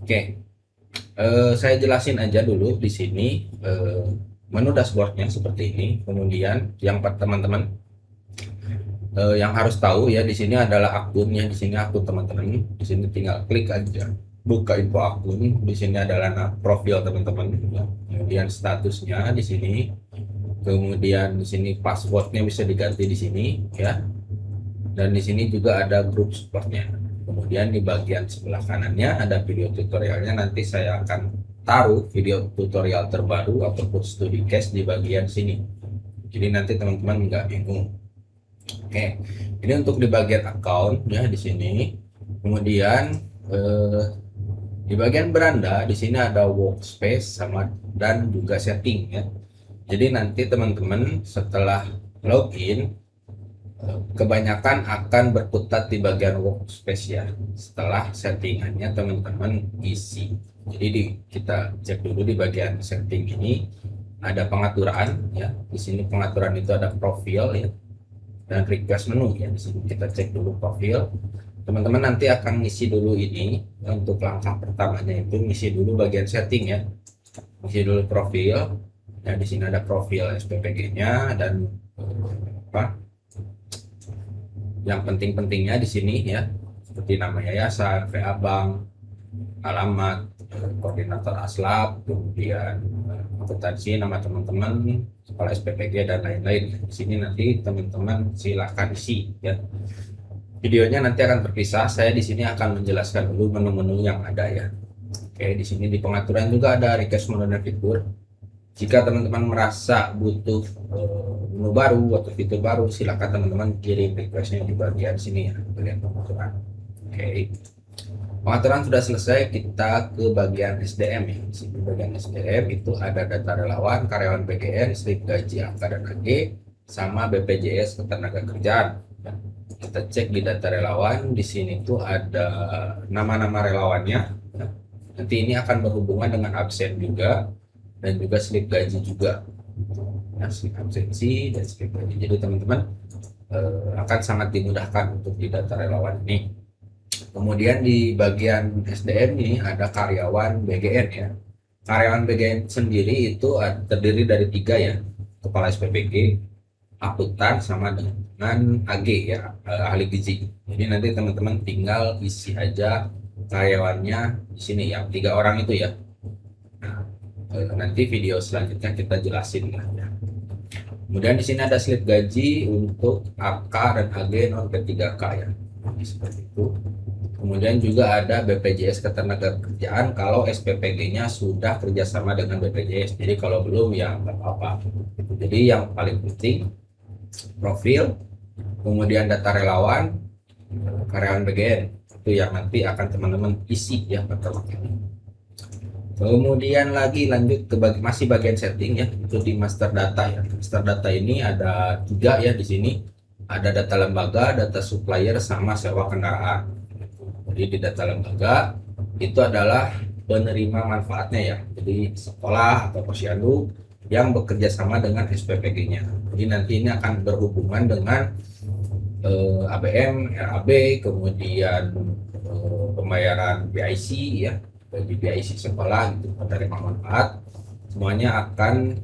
Oke, saya jelasin aja dulu di sini menu dashboardnya seperti ini. Kemudian yang teman-teman yang harus tahu ya di sini adalah akunnya. Di sini akun teman-teman. Di sini tinggal klik aja buka info akun. Di sini adalah profil teman-teman. Ya. Kemudian statusnya di sini. Kemudian di sini passwordnya bisa diganti di sini ya. Dan di sini juga ada grup supportnya. Kemudian di bagian sebelah kanannya ada video tutorialnya. Nanti saya akan taruh video tutorial terbaru ataupun studi case di bagian sini. Jadi nanti teman-teman nggak bingung. Oke, ini untuk di bagian account ya di sini. Kemudian di bagian beranda di sini ada workspace sama dan juga setting ya. Jadi nanti teman-teman setelah login kebanyakan akan berkutat di bagian workspace ya. Setelah settingannya teman-teman isi. Jadi kita cek dulu di bagian setting ini ada pengaturan ya. Di sini pengaturan itu ada profil ya dan request menu ya. Di sini kita cek dulu profil. Teman-teman nanti akan ngisi dulu ini ya, untuk langkah pertamanya itu ngisi dulu bagian setting ya. Ngisi dulu profil. Ya di sini ada profil SPPG-nya dan apa? Yang penting-pentingnya di sini ya. Seperti nama yayasan, VA Bank, alamat, koordinator aslab, kemudian akuntansi, nama teman-teman, kepala SPPG dan lain-lain. Di sini nanti teman-teman silakan isi ya. Videonya nanti akan terpisah. Saya di sini akan menjelaskan dulu menu-menu yang ada ya. Oke, di sini di pengaturan juga ada request menu dan fitur. Jika teman-teman merasa butuh menu baru atau fitur baru, silakan teman-teman kirim requestnya di bagian sini ya, bagian pengaturan. Oke. Pengaturan sudah selesai, kita ke bagian SDM ya. Di sini bagian SDM itu ada data relawan, karyawan PGN, slip gaji, angka dan AG, sama BPJS Ketenagakerjaan. Kita cek di data relawan, di sini tuh ada nama-nama relawannya. Nanti ini akan berhubungan dengan absen juga dan juga slip gaji juga. Ya, slip absensi dan slip gaji. Jadi teman-teman akan sangat dimudahkan untuk di data relawan ini. Kemudian di bagian SDM ini ada karyawan BGN ya. Karyawan BGN sendiri itu terdiri dari 3 ya. Kepala SPPG, akuntan sama dengan AG ya, ahli gizi. Jadi nanti teman-teman tinggal isi aja karyawannya di sini yang 3 orang itu ya. Nanti video selanjutnya kita jelasin lah ya. Kemudian di sini ada slip gaji untuk AK dan AG non P3K ya. Jadi seperti itu. Kemudian juga ada BPJS Ketenagakerjaan kalau SPPG-nya sudah kerjasama dengan BPJS. Jadi kalau belum ya nggak apa-apa. Jadi yang paling penting profil, kemudian data relawan, karyawan BGN itu yang nanti akan teman-teman isi ya pertama kali. Kemudian lagi lanjut ke masih bagian setting ya, itu di master data ya. Master data ini ada 3 ya di sini. Ada data lembaga, data supplier sama sewa kendaraan. Jadi di data lembaga itu adalah penerima manfaatnya ya. Jadi sekolah atau posyandu yang bekerja sama dengan SPPG-nya. Jadi nanti ini akan berhubungan dengan ABM, RAB, kemudian pembayaran BIC ya, bagi BIC sekolah gitu, penerima manfaat, semuanya akan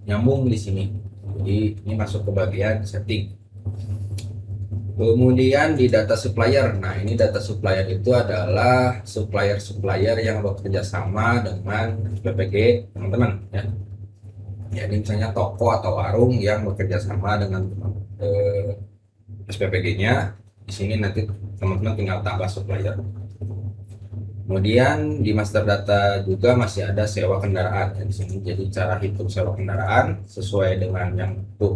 nyambung di sini. Jadi ini masuk ke bagian setting. Kemudian di data supplier, nah ini data supplier itu adalah supplier-supplier yang bekerja sama dengan SPPG teman-teman ya. Jadi misalnya toko atau warung yang bekerja sama dengan SPPG-nya, di sini nanti teman-teman tinggal tambah supplier. Kemudian di master data juga masih ada sewa kendaraan ya, di sini. Jadi cara hitung sewa kendaraan sesuai dengan yang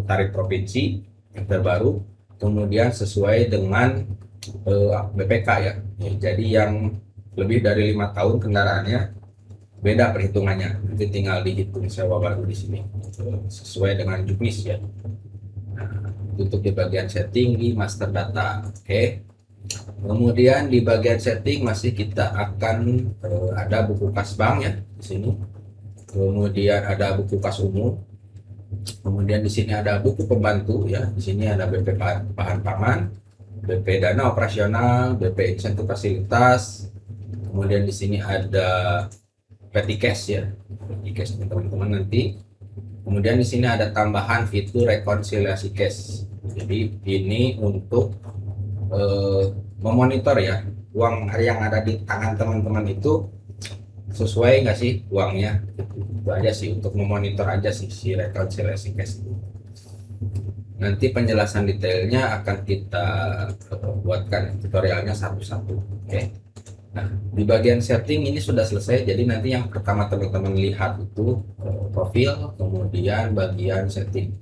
tarif provinsi yang terbaru. Kemudian sesuai dengan BPK ya. Jadi yang lebih dari 5 tahun kendaraannya beda perhitungannya. Nanti tinggal dihitung sewa baru di sini sesuai dengan juknis ya. Nah, untuk di bagian setting di master data. Oke. Kemudian di bagian setting masih kita akan ada buku kas bank ya di sini. Kemudian ada buku kas umum. Kemudian di sini ada buku pembantu ya. Di sini ada BP bahan pangan, BP dana operasional, BP insentif fasilitas, Kemudian di sini ada petty cache ya, petty cache teman-teman nanti. Kemudian di sini ada tambahan fitur rekonsiliasi cache. Jadi ini untuk memonitor ya uang yang ada di tangan teman-teman itu sesuai nggak sih uangnya. Itu aja sih, untuk memonitor aja sih si rekonsiliasi cache itu. Nanti penjelasan detailnya akan kita buatkan tutorialnya satu-satu. Oke. Nah, di bagian setting ini sudah selesai. Jadi nanti yang pertama teman-teman lihat itu profil, kemudian bagian setting.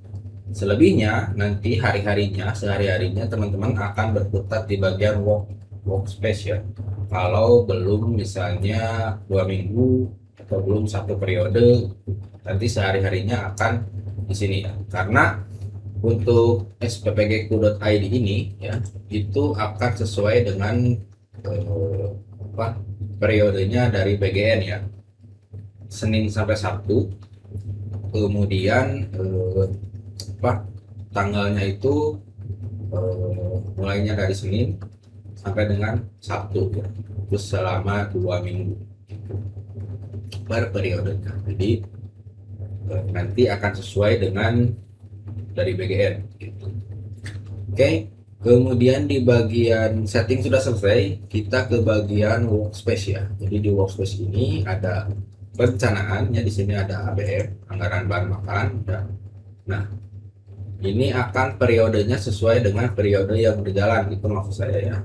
Selebihnya nanti hari-harinya, sehari-harinya teman-teman akan berkutat di bagian workspace ya. Kalau belum misalnya 2 minggu atau belum 1 periode, nanti sehari-harinya akan di sini ya. Karena untuk sppgku.id ini ya, itu akan sesuai dengan periodenya dari BGN ya, Senin sampai Sabtu. Kemudian tanggalnya itu mulainya dari Senin sampai dengan Sabtu ya. Terus selama 2 minggu per periodenya. Jadi nanti akan sesuai dengan dari BGN gitu. Oke, kemudian di bagian setting sudah selesai, kita ke bagian workspace ya. Jadi di workspace ini ada perencanaan ya, di sini ada ABM, anggaran bahan makan ya. Nah, ini akan periodenya sesuai dengan periode yang berjalan, itu maksud saya ya.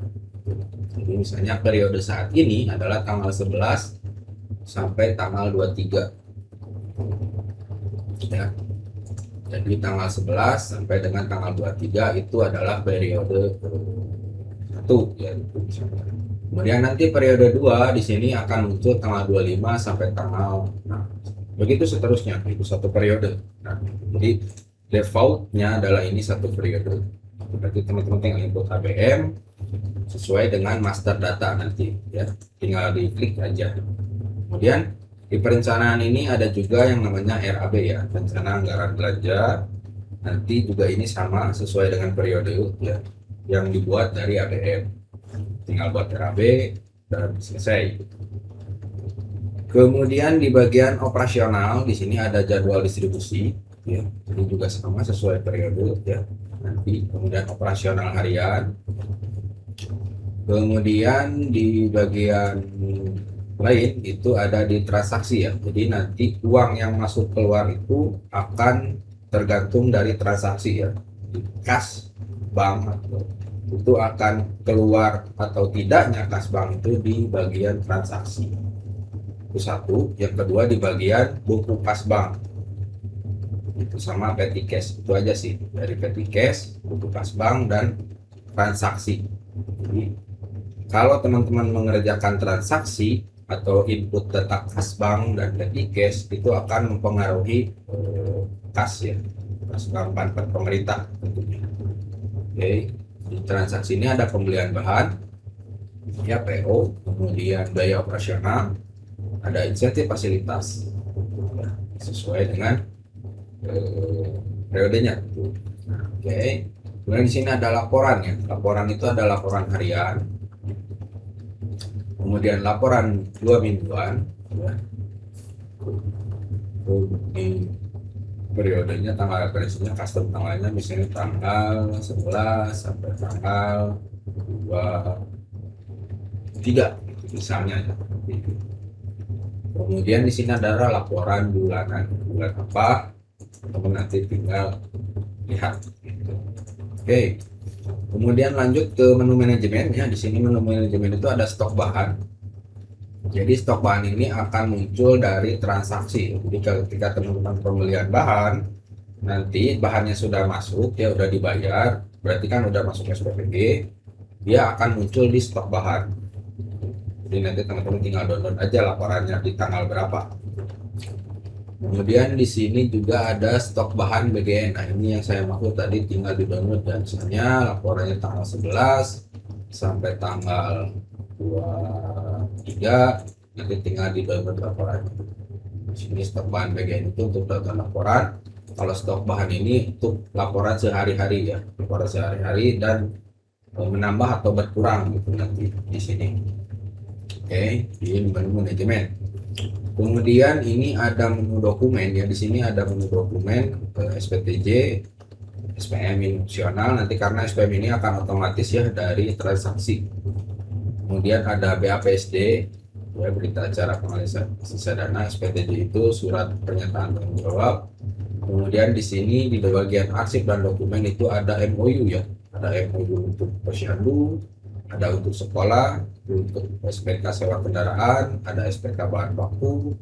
Jadi misalnya periode saat ini adalah tanggal 11 sampai tanggal 23 ya. Jadi tanggal 11 sampai dengan tanggal 23 itu adalah periode 1 ya. Kemudian nanti periode 2 di sini akan muncul tanggal 25 sampai tanggal, nah, begitu seterusnya, itu satu periode. Nah, jadi defaultnya adalah ini satu periode. Berarti teman-teman tinggal input ABM sesuai dengan master data nanti ya, tinggal diklik aja. Kemudian di perencanaan ini ada juga yang namanya RAB ya, rencana anggaran belanja. Nanti juga ini sama sesuai dengan periode ya, yang dibuat dari ABM. Tinggal buat RAB dan selesai. Kemudian di bagian operasional di sini ada jadwal distribusi ya. Ini juga sama sesuai periode ya. Nanti kemudian operasional harian. Kemudian di bagian lain itu ada di transaksi ya. Jadi nanti uang yang masuk keluar itu akan tergantung dari transaksi ya. Kas bank itu akan keluar atau tidaknya kas bank itu di bagian transaksi. Itu satu. Yang kedua di bagian buku kas bank. Itu sama petty cash. Itu aja sih dari petty cash, buku kas bank dan transaksi. Jadi kalau teman-teman mengerjakan transaksi atau input data kas bank dan petty cash, itu akan mempengaruhi kas ya, kas bank pemerintah tentunya. Oke, di transaksi ini ada pembelian bahan ya, PO, kemudian biaya operasional, ada insentif fasilitas ya, sesuai dengan periodenya. Oke, kemudian di sini ada laporan ya, laporan itu ada laporan harian, kemudian laporan 2 mingguan ya. Di periodenya tanggal referensinya custom tanggalnya misalnya tanggal 11 sampai tanggal 23 misalnya ya. Kemudian di sini ada laporan bulanan, bulan apa teman nanti tinggal lihat gitu. Oke. Kemudian lanjut ke menu manajemen ya. Di sini menu manajemen itu ada stok bahan. Jadi stok bahan ini akan muncul dari transaksi. Jadi ketika teman-teman pembelian bahan, nanti bahannya sudah masuk, ya udah dibayar, berarti kan udah masuk SPPG, dia akan muncul di stok bahan. Jadi nanti teman-teman tinggal download aja laporannya di tanggal berapa. Kemudian di sini juga ada stok bahan BGN. Nah, ini yang saya maksud tadi, tinggal di download dan misalnya laporannya tanggal 11 sampai tanggal 23, nanti tinggal di download laporan. Di sini stok bahan BGN itu untuk data laporan. Kalau stok bahan ini untuk laporan sehari-hari ya, laporan sehari-hari dan menambah atau berkurang gitu nanti di sini. di menu manajemen. Kemudian ini ada menu dokumen ya, di sini ada menu dokumen SPTJ, SPM ini opsional nanti karena SPM ini akan otomatis ya dari transaksi. Kemudian ada BAPSD ya, berita acara pengalihan sisa dana. SPTJ itu surat pernyataan tanggung jawab. Kemudian di sini di bagian arsip dan dokumen itu ada MOU ya, ada MOU untuk posyandu, ada untuk sekolah, untuk SPK sewa kendaraan, ada SPK bahan baku,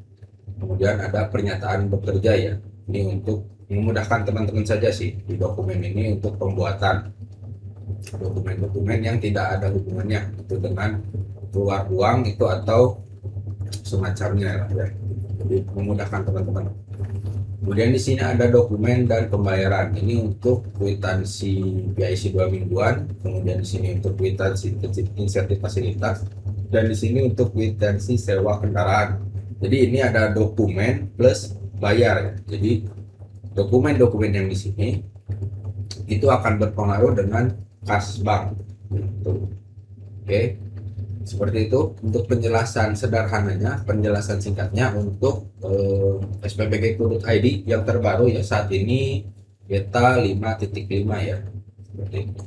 kemudian ada pernyataan bekerja ya. Ini untuk memudahkan teman-teman saja sih di dokumen ini untuk pembuatan dokumen-dokumen yang tidak ada hubungannya itu dengan keluar uang itu atau semacamnya ya. Jadi memudahkan teman-teman. Kemudian di sini ada dokumen dan pembayaran. Ini untuk kwitansi PIC 2 mingguan, kemudian di sini untuk kwitansi insentif fasilitas, dan di sini untuk kwitansi sewa kendaraan. Jadi ini ada dokumen plus bayar. Jadi dokumen-dokumen yang di sini itu akan berpengaruh dengan kas bank. Oke. Seperti itu untuk penjelasan sederhananya, penjelasan singkatnya untuk SPPG.id yang terbaru ya, saat ini beta 5.5 ya. Seperti itu.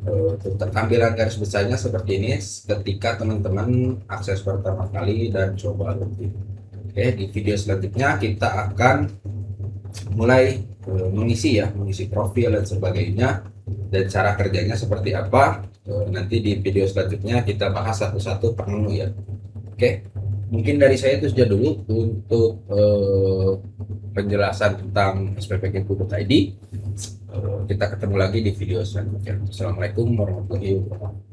Untuk tampilan garis besarnya seperti ini ketika teman-teman akses pertama kali dan coba login. Oke, di video selanjutnya kita akan mulai mengisi profil dan sebagainya, dan cara kerjanya seperti apa. Nanti di video selanjutnya kita bahas satu-satu per menu ya. Oke, mungkin dari saya itu saja dulu untuk penjelasan tentang SPPG.id. Kita ketemu lagi di video selanjutnya. Assalamualaikum warahmatullahi wabarakatuh.